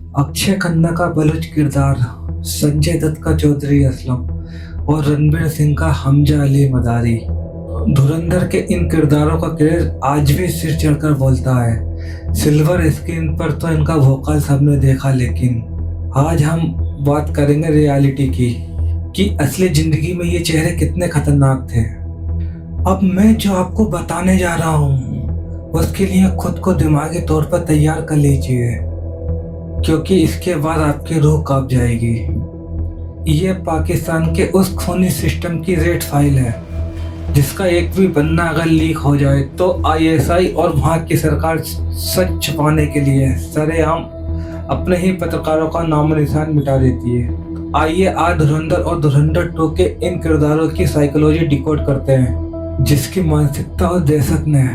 अक्षय खन्ना का बलूच किरदार, संजय दत्त का चौधरी असलम और रणवीर सिंह का हमजा अली मदारी। धुरंधर के इन किरदारों का क्रेज आज भी सिर चढ़कर बोलता है। सिल्वर स्क्रीन पर तो इनका वोकल सबने देखा, लेकिन आज हम बात करेंगे रियलिटी की कि असली जिंदगी में ये चेहरे कितने खतरनाक थे। अब मैं जो आपको बताने जा रहा हूँ उसके लिए खुद को दिमागी तौर पर तैयार कर लीजिए, क्योंकि इसके बाद आपकी रूह कांप जाएगी। ये पाकिस्तान के उस खूनी सिस्टम की रेड फाइल है जिसका एक भी पन्ना अगर लीक हो जाए तो आईएसआई और वहाँ की सरकार सच छुपाने के लिए सरेआम अपने ही पत्रकारों का नामो निशान मिटा देती है। आइए आज धुरंधर और धुरंधर 2 के इन किरदारों की साइकोलॉजी डिकोड करते हैं, जिसकी मानसिकता और दहशत ने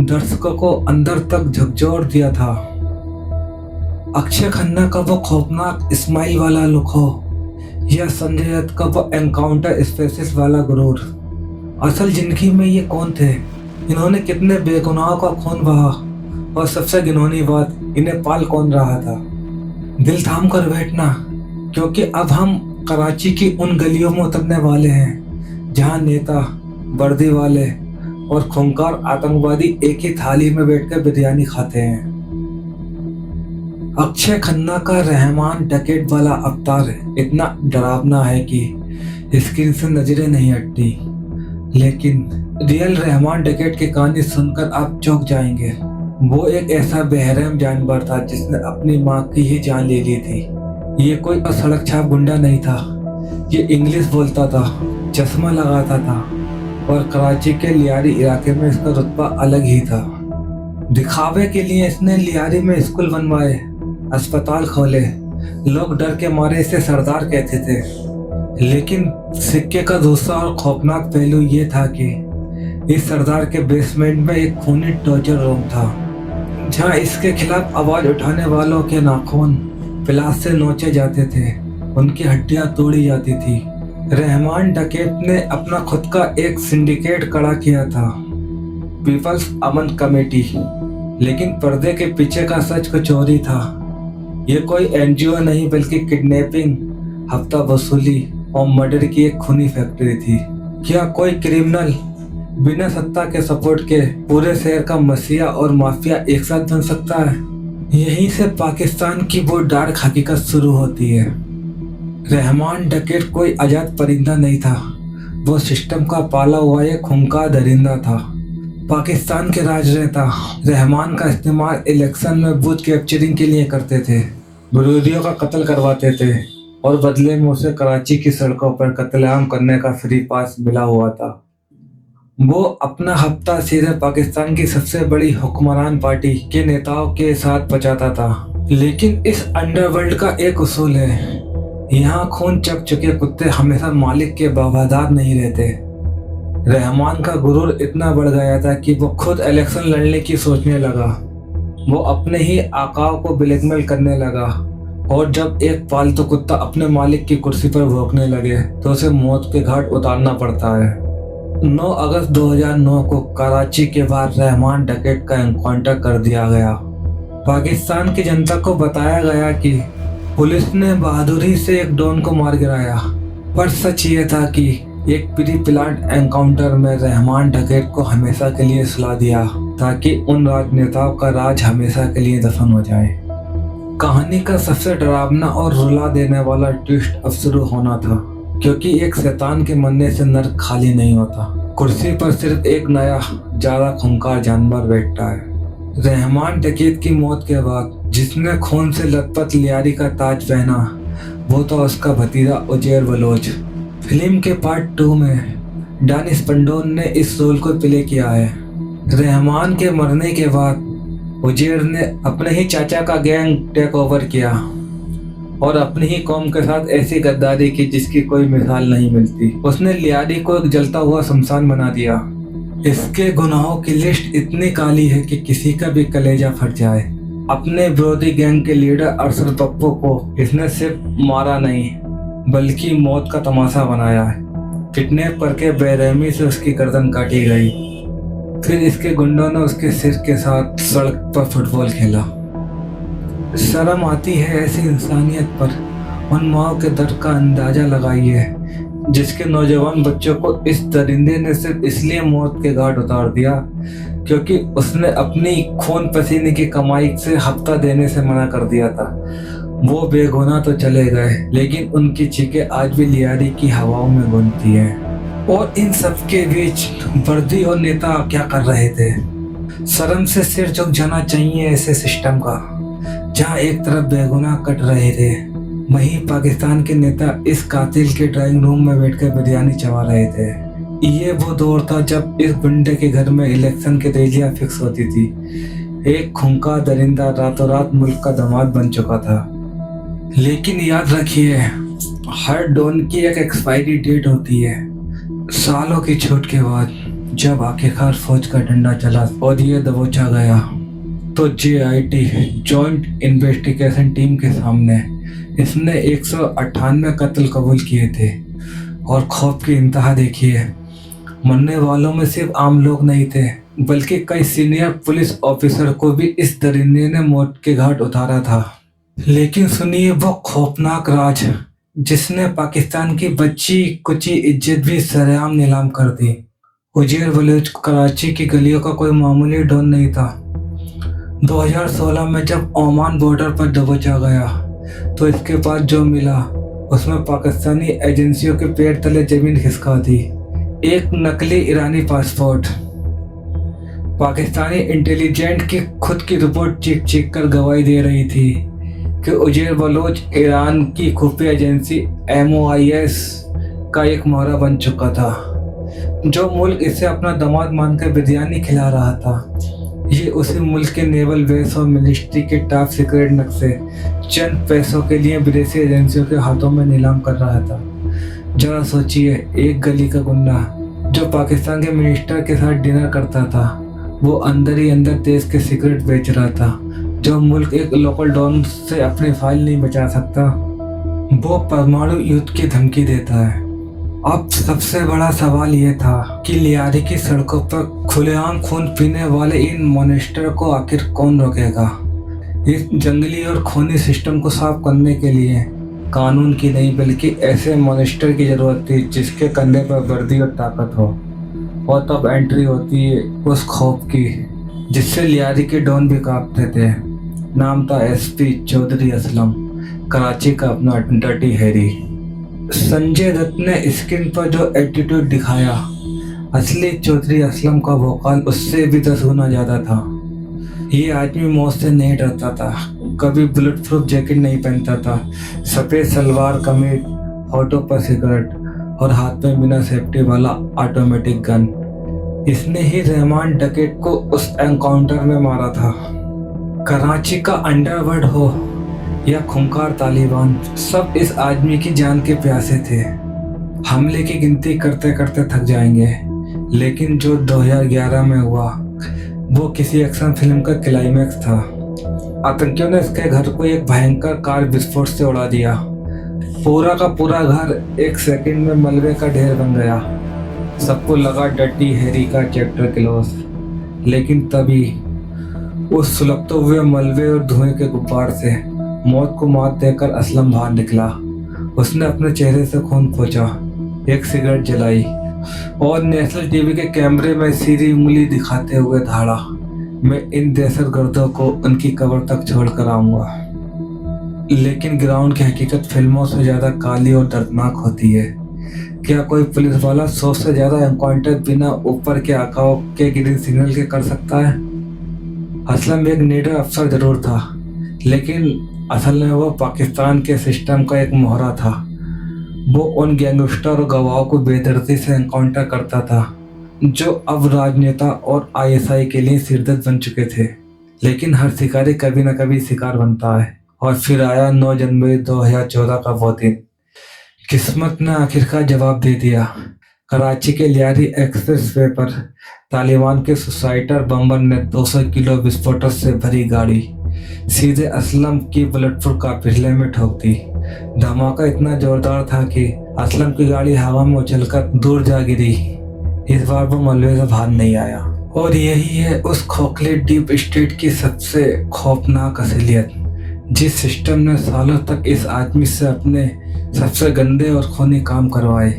दर्शकों को अंदर तक झकझोर दिया था। अक्षय खन्ना का वो खौफनाक स्माइल वाला लुक हो या संजय दत्त का वो एनकाउंटर स्पेसिस वाला गुरूर, असल जिंदगी में ये कौन थे? इन्होंने कितने बेगुनाहों का खून बहा? और सबसे घिनौनी बात, इन्हें पाल कौन रहा था? दिल थाम कर बैठना, क्योंकि अब हम कराची की उन गलियों में उतरने वाले हैं जहां नेता, वर्दी वाले और खूंखार आतंकवादी एक ही थाली में बैठकर बिरयानी खाते हैं। अक्षय खन्ना का रहमान डकैत वाला अवतार इतना डरावना है कि स्क्रीन से नजरें नहीं हटती, लेकिन रियल रहमान डकैत की कहानी सुनकर आप चौंक जाएंगे। वो एक ऐसा बेरहम जानवर था जिसने अपनी माँ की ही जान ले ली थी। ये कोई सड़क छाप गुंडा नहीं था। ये इंग्लिश बोलता था, चश्मा लगाता था और कराची के लियारी इलाके में इसका रुतबा अलग ही था। दिखावे के लिए इसने लियारी में स्कूल बनवाए, अस्पताल खोले, लोग डर के मारे इसे सरदार कहते थे। लेकिन सिक्के का दूसरा और खौफनाक पहलू ये था कि इस सरदार के बेसमेंट में एक खूनी टॉर्चर रूम था, जहां इसके खिलाफ आवाज उठाने वालों के नाखून पिलास से नोचे जाते थे, उनकी हड्डियां तोड़ी जाती थी। रहमान डकैत ने अपना खुद का एक सिंडिकेट खड़ा किया था, पीपल्स अमन कमेटी, लेकिन पर्दे के पीछे का सच कुछ और ही था। ये कोई एनजीओ नहीं बल्कि किडनैपिंग, हफ्ता वसूली और मर्डर की एक खूनी फैक्ट्री थी। क्या कोई क्रिमिनल बिना सत्ता के सपोर्ट के पूरे शहर का मसीहा और माफिया एक साथ बन सकता है? यहीं से पाकिस्तान की वो डार्क हकीकत शुरू होती है। रहमान डकैत कोई आजाद परिंदा नहीं था, वो सिस्टम का पाला हुआ एक खूंखार दरिंदा था। पाकिस्तान के राजनेता रहमान का इस्तेमाल इलेक्शन में बूथ कैप्चरिंग के लिए करते थे, विरोधियों का कत्ल करवाते थे और बदले में उसे कराची की सड़कों पर कत्लेआम करने का फ्री पास मिला हुआ था। वो अपना हफ्ता सीधे पाकिस्तान की सबसे बड़ी हुक्मरान पार्टी के नेताओं के साथ बचाता था। लेकिन इस अंडरवर्ल्ड का एक उसूल है, यहाँ खून चख चुके कुत्ते हमेशा मालिक के वफादार नहीं रहते। रहमान का गुरूर इतना बढ़ गया था कि वो खुद इलेक्शन लड़ने की सोचने लगा। वो अपने ही आकाओं को ब्लैकमेल करने लगा, और जब एक पालतू कुत्ता अपने मालिक की कुर्सी पर भौंकने लगे तो उसे मौत के घाट उतारना पड़ता है। 9 अगस्त 2009 को कराची के बाहर रहमान डकैत का एनकाउंटर कर दिया गया। पाकिस्तान की जनता को बताया गया कि पुलिस ने बहादुरी से एक डॉन को मार गिराया, पर सच ये था कि एक प्री प्लान्ड एनकाउंटर में रहमान डकैत को हमेशा के लिए सुला दिया, ताकि उन राजनेताओं का राज हमेशा के लिए दफन हो जाए। कहानी का सबसे डरावना और रुला देने वाला ट्विस्ट अब शुरू होना था, क्योंकि एक शैतान के मरने से नर्क खाली नहीं होता। कुर्सी पर सिर्फ एक नया, ज्यादा खूंखार जानवर बैठता है। रहमान डकैत की मौत के बाद जिसने खून से लथपथ लियारी का ताज पहना, वो तो उसका भतीजा उजैर बलोच। फिल्म के पार्ट 2 में डानिश पंडोन ने इस रोल को प्ले किया है। रहमान के मरने के बाद उजैर ने अपने ही चाचा का गैंग टेक ओवर किया और अपनी ही कौम के साथ ऐसी गद्दारी की जिसकी कोई मिसाल नहीं मिलती। उसने लियारी को एक जलता हुआ शमशान बना दिया। इसके गुनाहों की लिस्ट इतनी काली है कि किसी का भी कलेजा फट जाए। अपने विरोधी गैंग के लीडर अरशद पप्पू को इसने सिर्फ मारा नहीं बल्कि मौत का तमाशा बनाया है। किडनैप करके बेरहमी से उसकी गर्दन काटी गई, फिर इसके गुंडों ने उसके सिर के साथ सड़क पर फुटबॉल खेला। शर्म आती है ऐसी इंसानियत पर। उन माओ के दर्द का अंदाजा लगाइए जिसके नौजवान बच्चों को इस दरिंदे ने सिर्फ इसलिए मौत के घाट उतार दिया क्योंकि उसने अपनी खून पसीने की कमाई से हफ्ता देने से मना कर दिया था। वो बेगुनाह तो चले गए, लेकिन उनकी चीखें आज भी लियारी की हवाओं में गूंजती हैं। और इन सब के बीच वर्दी और नेता क्या कर रहे थे? शर्म से सिर झुक जाना चाहिए ऐसे सिस्टम का। जहां एक तरफ बेगुनाह कट रहे थे, वहीं पाकिस्तान के नेता इस कातिल के ड्राइंग रूम में बैठकर बिरयानी चबा रहे थे। ये वो दौर था जब इस गुंडे के घर में इलेक्शन की रैलियां फिक्स होती थी। एक खूंखार दरिंदा रातों रात मुल्क का दामाद बन चुका था। लेकिन याद रखिए, हर डॉन की एक एक्सपायरी डेट होती है। सालों की छूट के बाद जब आखिरकार फौज का डंडा चला और ये दबोचा गया, तो JIT जॉइंट इन्वेस्टिगेशन टीम के सामने इसने 198 कत्ल कबूल किए थे। और खौफ की इंतहा देखिए, मरने वालों में सिर्फ आम लोग नहीं थे, बल्कि कई सीनियर पुलिस ऑफिसर को भी इस दरिंदे ने मौत के घाट उतारा था। लेकिन सुनिए वो खौफनाक राज जिसने पाकिस्तान की बच्ची कुची इज्जत भी सरेआम नीलाम कर दी। उजेर बलूच कराची की गलियों का कोई मामूली डॉन नहीं था। 2016 में जब ओमान बॉर्डर पर दबोचा गया, तो इसके बाद जो मिला उसमें पाकिस्तानी एजेंसियों के पैर तले जमीन खिसका दी। एक नकली ईरानी पासपोर्ट। पाकिस्तानी इंटेलिजेंट की खुद की रिपोर्ट चीख चीख कर गवाही दे रही थी कि उजेर बलोच ईरान की खुफिया एजेंसी MI6 का एक मोहरा बन चुका था। जो मुल्क इसे अपना दामाद मानकर बिरयानी खिला रहा था, ये उसी मुल्क के नेवल बेस और मिलिट्री के टॉप सीक्रेट नक्शे चंद पैसों के लिए विदेशी एजेंसियों के हाथों में नीलाम कर रहा था। जरा सोचिए, एक गली का गुंडा जो पाकिस्तान के मिनिस्टर के साथ डिनर करता था, वो अंदर ही अंदर देश के सीक्रेट बेच रहा था। जो मुल्क एक लोकल डॉन से अपनी फाइल नहीं बचा सकता, वो परमाणु युद्ध की धमकी देता है। अब सबसे बड़ा सवाल ये था कि लियारी की सड़कों पर खुलेआम खून पीने वाले इन मॉन्स्टर को आखिर कौन रोकेगा? इस जंगली और खूनी सिस्टम को साफ करने के लिए कानून की नहीं, बल्कि ऐसे मॉन्स्टर की जरूरत थी जिसके कंधे पर वर्दी और ताकत हो। और तब एंट्री होती है उस खौफ की जिससे लियारी के डॉन भी कांपते थे। नाम था SP चौधरी असलम, कराची का अपना डर्टी हैरी। संजय दत्त ने स्क्रीन पर जो एटीट्यूड दिखाया, असली चौधरी असलम का वोकाल उससे भी 10 गुना ज्यादा था। ये आदमी मौत से नहीं डरता था, कभी बुलेट प्रूफ जैकेट नहीं पहनता था, सफेद सलवार कमीज, होठों पर सिगरेट और हाथ में बिना सेफ्टी वाला ऑटोमेटिक गन। इसने ही रहमान डकैत को उस एनकाउंटर में मारा था। कराची का अंडरवर्ल्ड हो या खूंखार तालिबान, सब इस आदमी की जान के प्यासे थे। हमले की गिनती करते करते थक जाएंगे, लेकिन जो 2011 में हुआ वो किसी एक्शन फिल्म का क्लाइमैक्स था। आतंकियों ने इसके घर को एक भयंकर कार विस्फोट से उड़ा दिया। पूरा का पूरा घर एक सेकंड में मलबे का ढेर बन गया। सबको लगा डर्टी हैरी का चैप्टर क्लोज। लेकिन तभी उस सुलगते हुए मलबे और धुएं के गुब्बार से मौत को मात देकर असलम बाहर निकला। उसने अपने चेहरे से खून पोंछा, एक सिगरेट जलाई और नेशनल टीवी के कैमरे में सीधी उंगली दिखाते हुए धाड़ा, मैं इन दहशतगर्दों को उनकी कब्र तक छोड़ कर आऊंगा। लेकिन ग्राउंड की हकीकत फिल्मों से ज्यादा काली और दर्दनाक होती है। क्या कोई पुलिस वाला 100 से ज्यादा एनकाउंटर बिना ऊपर के आकाओं के ग्रीन सिग्नल के कर सकता है? असलम एक निडर अफसर जरूर था, लेकिन असल में वो पाकिस्तान के सिस्टम का एक मोहरा था। वो उन गैंगस्टर और गवाहों को बेदर्दी से एनकाउंटर करता था जो अब राजनेता और ISI के लिए सिरदर्द बन चुके थे। लेकिन हर शिकारी कभी न कभी शिकार बनता है। और फिर आया 9 जनवरी 2014 का वो दिन। किस्मत ने आखिरकार जवाब दे दिया। कराची के लियारी एक्सप्रेस वे पर तालिबान के सुसाइटर बम्बर ने 200 किलो विस्फोटक से भरी गाड़ी सीधे असलम की बुलेट प्रूफ काफिले में ठोक दी। धमाका इतना जोरदार था कि असलम की गाड़ी हवा में उछलकर दूर जा गिरी। इस बार वो मलबे से बाहर नहीं आया। और यही है उस खोखले डीप स्टेट की सबसे खौफनाक असलियत, जिस सिस्टम ने सालों तक इस आदमी से अपने सबसे गंदे और खूनी काम करवाए,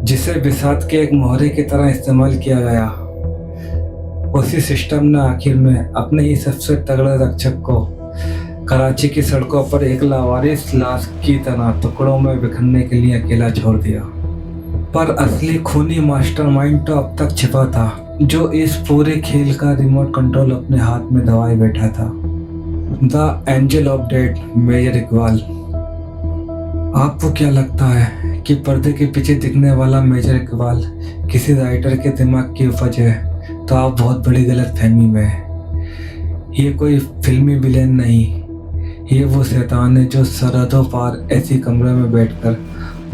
जिसे बिसात के एक मोहरे की तरह इस्तेमाल किया गया, उसी सिस्टम ने आखिर में अपने ही सबसे तगड़े रक्षक को कराची की सड़कों पर एक लावारिस लाश की तरह टुकड़ों में बिखरने के लिए अकेला छोड़ दिया। पर असली खूनी मास्टरमाइंड तो अब तक छिपा था, जो इस पूरे खेल का रिमोट कंट्रोल अपने हाथ में दबाए बैठा था। The angel of death, major Iqbal. आपको क्या लगता है कि पर्दे के पीछे दिखने वाला मेजर इकबाल किसी राइटर के दिमाग की उपज है? तो आप बहुत बड़ी गलतफहमी में हैं। ये कोई फिल्मी विलेन नहीं, ये वो शैतान है जो सरहदों पार ऐसी कमरे में बैठकर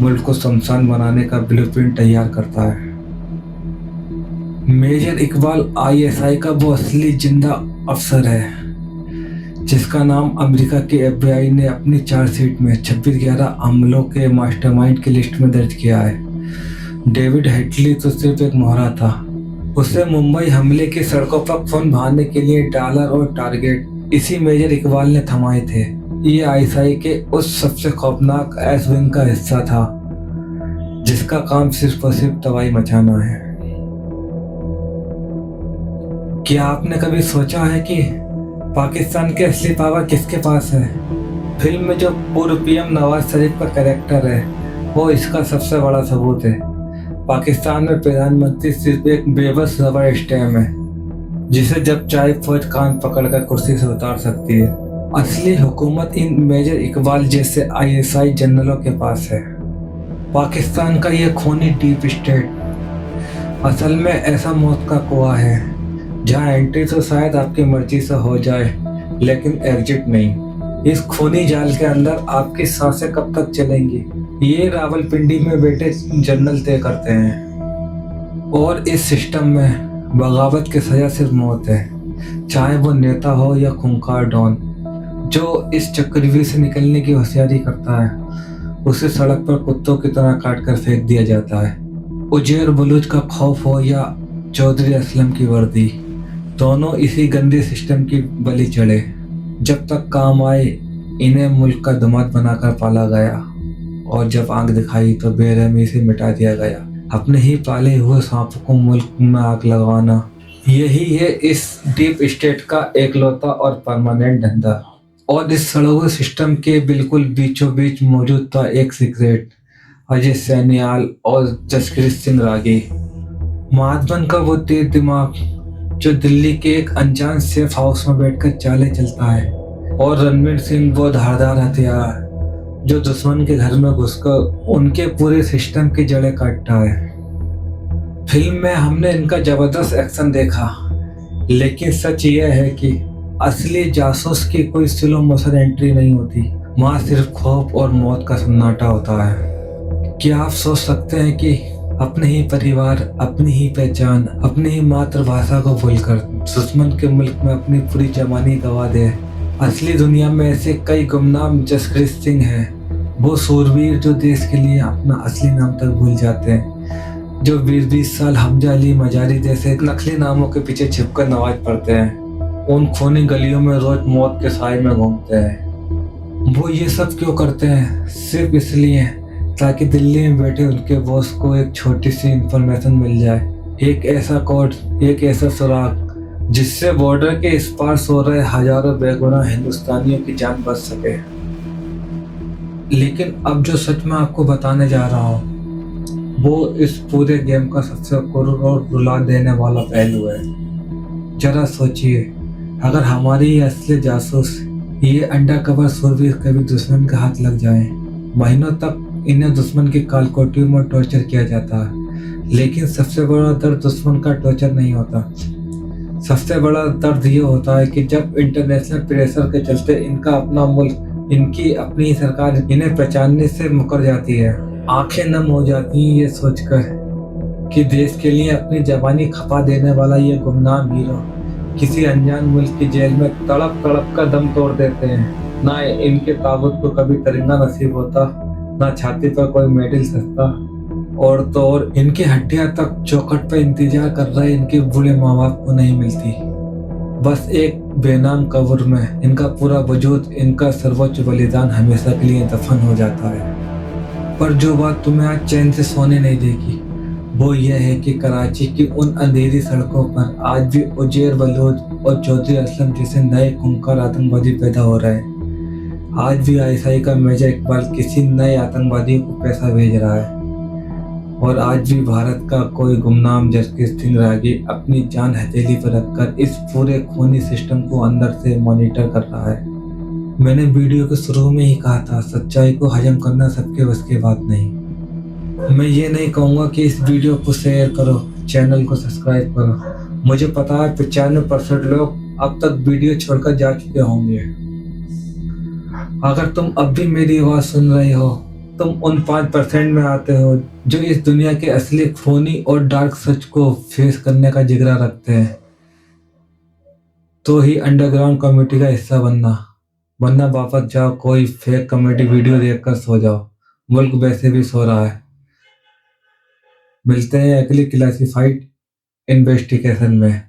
मुल्क को शमशान बनाने का ब्लूप्रिंट तैयार करता है। मेजर इकबाल आईएसआई का वो असली जिंदा अफसर है, जिसका नाम अमेरिका के एफबीआई ने अपनी चार्जशीट में 26/11 हमलों के मास्टरमाइंड की लिस्ट में दर्ज किया है। डेविड हेडली तो सिर्फ एक मोहरा था। उसे मुंबई हमले की सड़कों पर खून बहाने के लिए डॉलर और टारगेट इसी मेजर इकबाल ने थमाए थे। ये आईएसआई के उस सबसे खौफनाक एस विंग का हिस्सा था, जिसका काम सिर्फ और सिर्फ तबाही मचाना है। क्या आपने कभी सोचा है कि पाकिस्तान की असली पावर किसके पास है? फिल्म में जो पूर्व पीएम नवाज शरीफ का कैरेक्टर है, वो इसका सबसे बड़ा सबूत है। पाकिस्तान में प्रधानमंत्री सिर्फ एक बेबस रबर स्टैम्प है, जिसे जब चाहे फौज कान पकड़कर कुर्सी से उतार सकती है। असली हुकूमत इन मेजर इकबाल जैसे आईएसआई जनरलों के पास है। पाकिस्तान का ये खूनी डीप स्टेट असल में ऐसा मौत का कुआं है, जहाँ एंट्री तो शायद आपकी मर्जी से हो जाए, लेकिन एग्जिट नहीं। इस खूनी जाल के अंदर आपकी सांसें कब तक चलेंगी, ये रावलपिंडी में बैठे जनरल तय करते हैं। और इस सिस्टम में बगावत की सजा सिर्फ मौत है, चाहे वो नेता हो या खूंखार डॉन। जो इस चक्रव्यूह से निकलने की होशियारी करता है, उसे सड़क पर कुत्तों की तरह काट कर फेंक दिया जाता है। उजैर बलूच का खौफ हो या चौधरी असलम की वर्दी, दोनों इसी गंदे सिस्टम की बलि चढ़े। जब तक काम आए, इन्हें मुल्क का दामाद बनाकर पाला गया, और जब आंख दिखाई तो बेरहमी से मिटा दिया गया। अपने ही पाले हुए सांपों को मुल्क में आग लगवाना, यही है इस डीप स्टेट का एकलौता और परमानेंट धंधा। और इस सड़ोगे सिस्टम के बिल्कुल बीचों बीच मौजूद था एक सीक्रेट, अजय सैनियाल और जसकीर सिंह रागी। महात्मन का वो तेज दिमाग जो दिल्ली के एक अनजान सेफ हाउस में बैठकर चालें चलता है, और रणवीर सिंह वो धारदार हथियार जो दुश्मन के घर में घुसकर उनके पूरे सिस्टम की जड़ें काटता है। फिल्म में हमने इनका जबरदस्त एक्शन देखा, लेकिन सच यह है कि असली जासूस की कोई स्लो मोशन एंट्री नहीं होती। वहाँ सिर्फ खौफ और मौत का सन्नाटा होता है। क्या आप सोच सकते हैं कि अपने ही परिवार, अपनी ही पहचान, अपनी ही मातृभाषा को भूलकर दुश्मन के मुल्क में अपनी पूरी जवानी गंवा दे? असली दुनिया में ऐसे कई गुमनाम जसकीर सिंह हैं, वो सूरवीर जो देश के लिए अपना असली नाम तक भूल जाते हैं, जो 20-20 साल हमजा अली मजारी जैसे नकली नामों के पीछे छिपकर नमाज पढ़ते हैं, उन खूनी गलियों में रोज मौत के साए में घूमते हैं। वो ये सब क्यों करते हैं? सिर्फ इसलिए ताकि दिल्ली में बैठे उनके बॉस को एक छोटी सी इंफॉर्मेशन मिल जाए, एक ऐसा कोड, एक ऐसा सुराग जिससे बॉर्डर के इस पार सो रहे हजारों बेगुनाह हिंदुस्तानियों की जान बच सके। लेकिन अब जो सच मैं आपको बताने जा रहा हूँ, वो इस पूरे गेम का सबसे क्रूर और रुला देने वाला पहलू है। जरा सोचिए, अगर हमारी ये असली जासूस, ये अंडर कवर सूरवीर कभी दुश्मन के हाथ लग जाए, महीनों तक इन्हें दुश्मन की कालकोटियों में टॉर्चर किया जाता है। लेकिन सबसे बड़ा दर्द दुश्मन का टॉर्चर नहीं होता, सबसे बड़ा दर्द ये होता है कि जब इंटरनेशनल प्रेशर के चलते इनका अपना मुल्क, इनकी अपनी सरकार इन्हें पहचानने से मुकर जाती है। आंखें नम हो जाती हैं ये सोचकर कि देश के लिए अपनी जवानी खपा देने वाला ये गुमनाम हीरो किसी अनजान मुल्क की जेल में तड़प तड़प कर दम तोड़ देते हैं। ना इनके ताबूत को कभी परिंदा नसीब होता, ना छाती पर कोई मेडल सजता, और तो और इनकी हड्डियां तक चौखट पर इंतजार कर रहे इनके बूढ़े माँ बाप को नहीं मिलती। बस एक बेनाम कब्र में इनका पूरा वजूद, इनका सर्वोच्च बलिदान हमेशा के लिए दफन हो जाता है। पर जो बात तुम्हें आज चैन से सोने नहीं देगी वो यह है कि कराची की उन अंधेरी सड़कों पर आज भी उजैर बलूच और चौधरी असलम जैसे नए खूंखार आतंकवादी पैदा हो रहे हैं। आज भी आईएसआई का मेजर इकबाल किसी नए आतंकवादी को पैसा भेज रहा है और आज भी भारत का कोई गुमनाम जसकीर सिंह रागी अपनी जान हथेली पर रखकर इस पूरे खूनी सिस्टम को अंदर से मॉनिटर कर रहा है। मैंने वीडियो के शुरू में ही कहा था, सच्चाई को हजम करना सबके बस की बात नहीं। मैं ये नहीं कहूँगा कि इस वीडियो को शेयर करो, चैनल को सब्सक्राइब करो। मुझे पता है 95% लोग अब तक वीडियो छोड़कर जा चुके होंगे। अगर तुम अब भी मेरी आवाज़ सुन रहे हो, तुम उन 5% में आते हो जो इस दुनिया के असली खूनी और डार्क सच को फेस करने का जिगरा रखते हैं, तो ही अंडरग्राउंड कम्युनिटी का हिस्सा बनना, वरना वापस जाओ, कोई फेक कॉमेडी वीडियो देखकर सो जाओ। मुल्क वैसे भी सो रहा है। मिलते हैं अगली क्लासिफाइड इन्वेस्टिगेशन में।